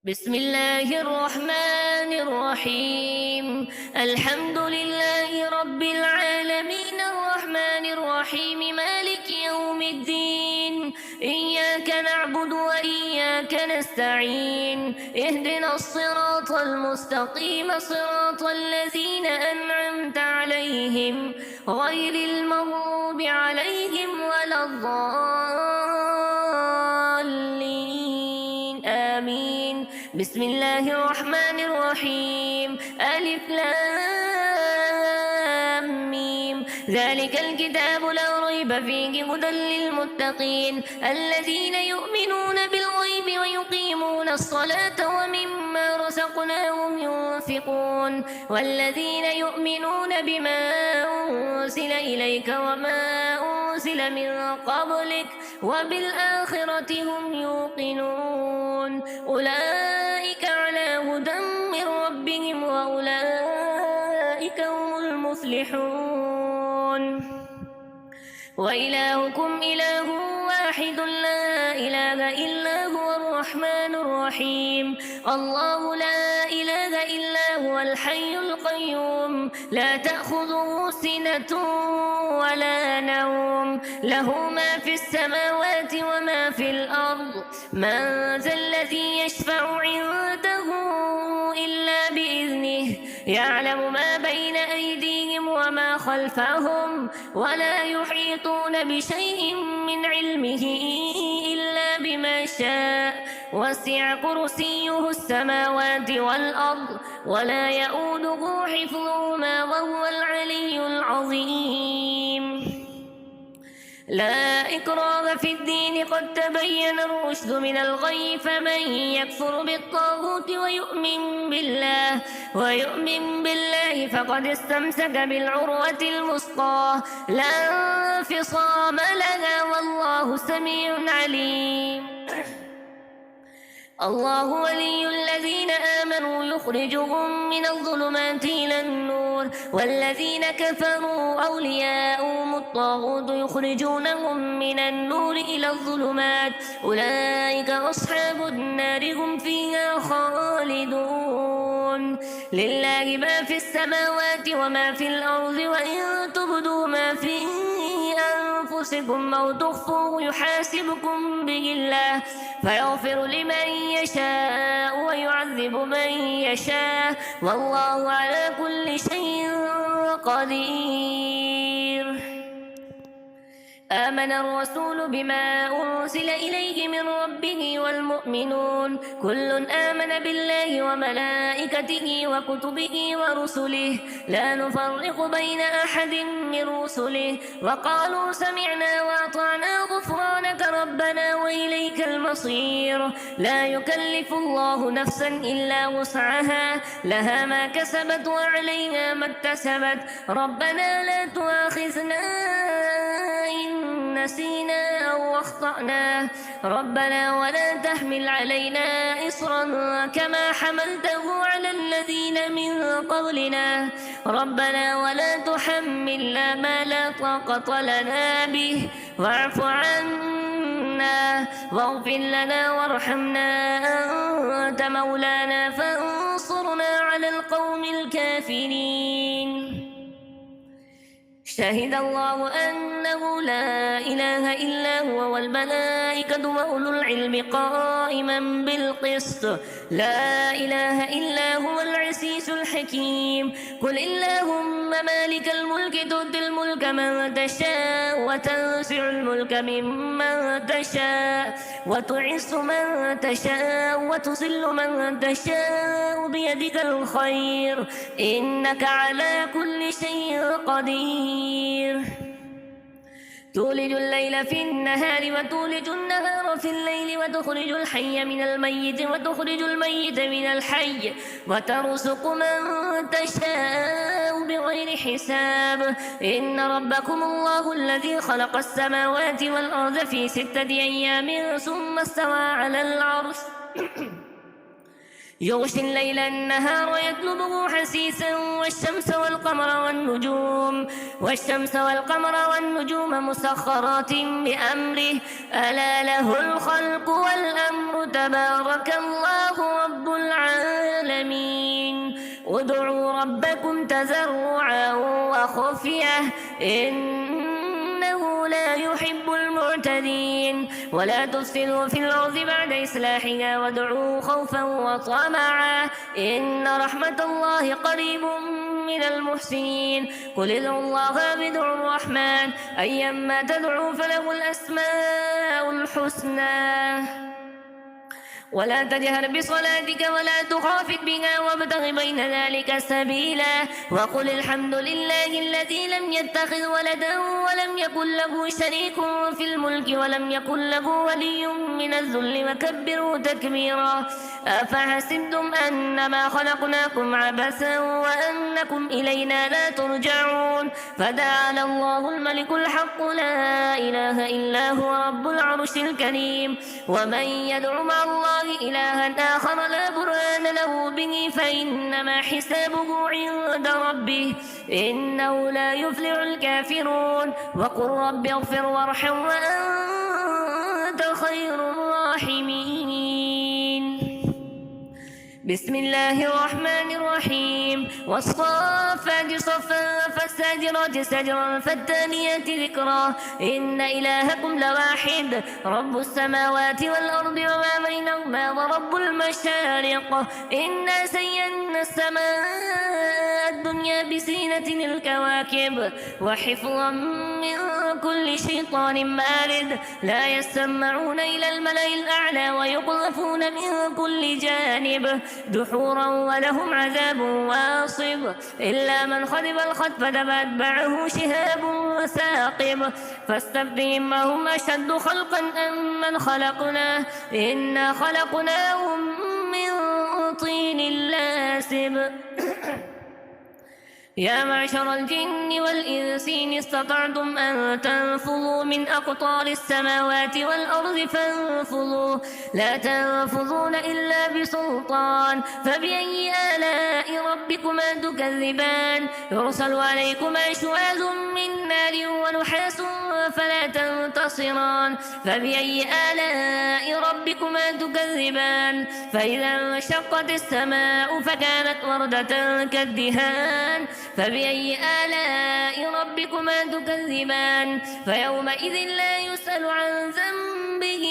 بسم الله الرحمن الرحيم. الحمد لله رب العالمين الرحمن الرحيم مالك يوم الدين. إياك نعبد وإياك نستعين. اهدنا الصراط المستقيم صراط الذين أنعمت عليهم غير المغضوب عليهم ولا الضالين. آمين. بسم الله الرحمن الرحيم. ألف لام ميم. ذلك الكتاب لا ريب فيه هدى للمتقين الذين يؤمنون بالغيب ويقيمون الصلاة ومما رزقناهم ينفقون والذين يؤمنون بما أنزل إليك وما أنزل من قبلك وبالآخرة هم يوقنون. أولئك على هدى من ربهم وأولئك هم المفلحون. وإلهكم إله واحد لا إله إلا هو الرحمن الرحيم. الله لا إله إلا هو الحي القيوم لا تأخذه سنة ولا نوم له ما في السماوات وما في الأرض. من ذا الذي يشفع عنده إلا بإذنه يعلم ما بين أيديهم وما خلفهم ولا يحيطون بشيء من علمه إلا بما شاء. وسع كرسيه السماوات والأرض ولا يؤوده حفظهما وهو العلي العظيم. لا إكراه في الدين قد تبين الرشد من الغي فمن يكفر بالطاغوت ويؤمن بالله فقد استمسك بالعروة الوثقى لا انفصام لها والله سميع عليم. الله ولي الذين آمنوا يخرجهم من الظلمات إلى النور والذين كفروا أولياؤهم الطاغوت يخرجونهم من النور إلى الظلمات أولئك أصحاب النار هم فيها خالدون. لله ما في السماوات وما في الأرض وإن تبدوا ما في أنفسكم أو تخفوه يحاسبكم به الله فيغفر لمن يشاء ويعذب من يشاء والله على كل شيء قدير. آمن الرسول بما أنزل إليه من ربه والمؤمنون كل آمن بالله وملائكته وكتبه ورسله لا نفرق بين أحد من رسله وقالوا سمعنا وأطعنا غفرانك ربنا وإليك المصير. لا يكلف الله نفسا إلا وسعها لها ما كسبت وعليها ما اكتسبت ربنا لا تؤاخذنا إن نسينا أو أخطأنا ربنا ولا تحمل علينا إصرا كما حملته على الذين من قبلنا ربنا ولا تحملنا ما لا طاقة لنا به واعف عنا واغفر لنا وارحمنا أنت مولانا فانصرنا على القوم الكافرين. شهد الله أنه لا إله إلا هو والملائكة وأولو العلم قائما بالقسط لا إله إلا هو العزيز الحكيم. قل اللهم مالك الملك تؤتي الملك من تشاء وتنزع الملك ممن تشاء وتعز من تشاء وتذل من تشاء بيدك الخير إنك على كل شيء قدير. تولج الليل في النهار وتولج النهار في الليل وتخرج الحي من الميت وتخرج الميت من الحي وترزق من تشاء بغير حساب. إن ربكم الله الذي خلق السماوات والأرض في 6 أيام ثم استوى على العرش يغشي الليل النهار ويطلبه حثيثا والشمس والقمر والنجوم مسخرات بأمره ألا له الخلق والأمر تبارك الله رب ادعوا ربكم تضرعا وخفية إنه لا يحب المعتدين ولا تفسدوا في الأرض بعد إصلاحها وادعوه خوفا وطمعا إن رحمة الله قريب من المحسنين قل ادعوا الله أو ادعوا الرحمن أيما تدعوا فله الأسماء الحسنى ولا تجهر بصلاتك ولا تخافت بها وابتغ بين ذلك سبيلا وقل الحمد لله الذي لم يتخذ ولدا ولم يكن له شريك في الملك ولم يكن له ولي من الذل وكبره تكبيرا أفحسبتم أنما خلقناكم عبثا وأنكم إلينا لا ترجعون فتعالى الله الملك الحق لا إله إلا هو رب العرش الكريم ومن يدع مع الله إلها آخر لا برهان له به فإنما حسابه عند ربه إنه لا يفلح الكافرون وقل رب اغفر وارحم وأنت خير الراحمين بسم الله الرحمن الرحيم والصافات صفا فالساجرات سجرا فالتاليات ذكرا إن إلهكم لواحد رب السماوات والأرض وما بينهما ورب المشارق إنا زينا السماء الدنيا بزينة الكواكب وحفظا من كل شيطان مارد لا يسمعون إلى الملأ الأعلى ويقذفون من كل جانب دحورا ولهم عذاب واصب إلا من خطف الخطف فأتبعه شهاب وثاقب فاستفتهم هم أشد خلقا أم من خلقنا إنا خلقناهم من طين لاسب يا معشر الجن والإنس إن استطعتم أن تنفذوا من أقطار السماوات والأرض فانفذوا لا تنفذون إلا بسلطان فبأي آلاء ربكما تكذبان يرسل عليكما شواذ من نار ونحاس فلا تنتصران فبأي آلاء ربكما تكذبان فإذا انشقت السماء فكانت وردة كالدهان فبأي آلاء ربكما تكذبان فيومئذ لا يسأل عن ذنبه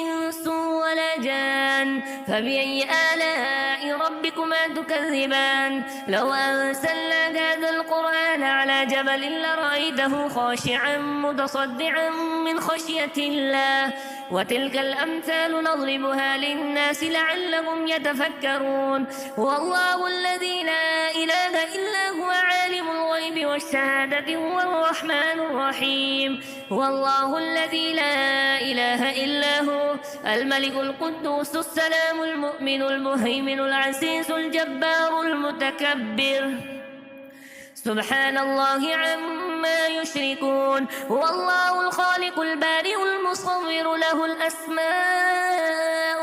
إنس ولا جان فبأي آلاء ربكما تكذبان لو أنزلنا هذا القرآن على جبل لرأيته خاشعا متصدعا من خشية الله وتلك الأمثال نضربها للناس لعلهم يتفكرون هو الله الذي لا إله إلا هو عالم الغيب والشهادة هو الرحمن الرحيم هو الله الذي لا إله إلا هو الملك القدوس السلام المؤمن المهيمن العزيز الجبار المتكبر سبحان الله عما يشركون هو الله الخالق البارئ المصور له الأسماء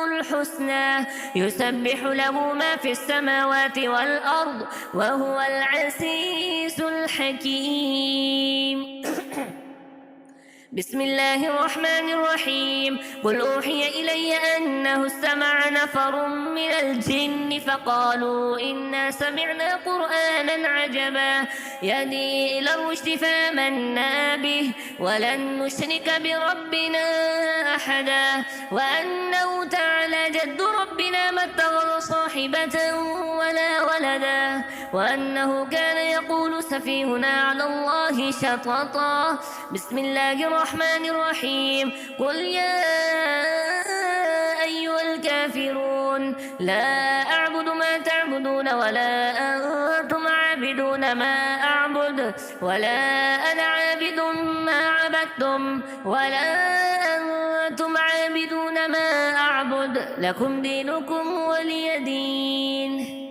الحسنى يسبح له ما في السماوات والأرض وهو العزيز الحكيم بسم الله الرحمن الرحيم قل أوحي إلي أنه استمع نفر من الجن فقالوا إنا سمعنا قرآنا عجبا يهدي إلى الرشد فآمنا به ولن نشرك بربنا أحدا وأنه تعالى جد ربنا ما اتخذ صاحبة ولا ولدا وأنه كان يقول سفيهنا على الله شططا بسم الله الرحمن الرحيم قل يا أيها الكافرون لا أعبد ما تعبدون ولا أنتم عابدون ما أعبد ولا أنا عابد ما عبدتم ولا أنتم عابدون ما أعبد لكم دينكم ولي دين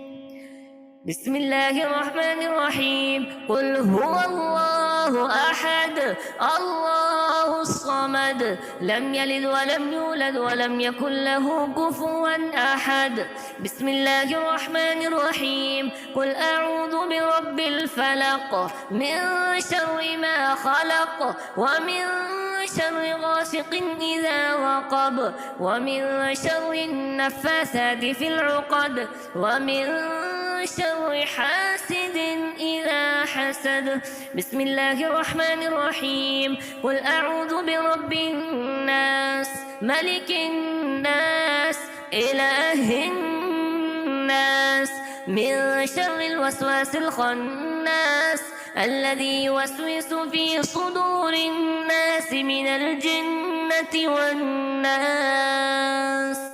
بسم الله الرحمن الرحيم قل هو الله أحد الله الصمد لم يلد ولم يولد ولم يكن له كفوا أحد بسم الله الرحمن الرحيم قل أعوذ برب الفلق من شر ما خلق ومن شر غاسق إذا وقب ومن شر النفاثات في العقد ومن شر حاسد إذا حسد. بسم الله الرحمن الرحيم. قل أعوذ برب الناس ملك الناس إله الناس من شر الوسواس الخناس الذي يوسوس في صدور الناس من الجنة والناس.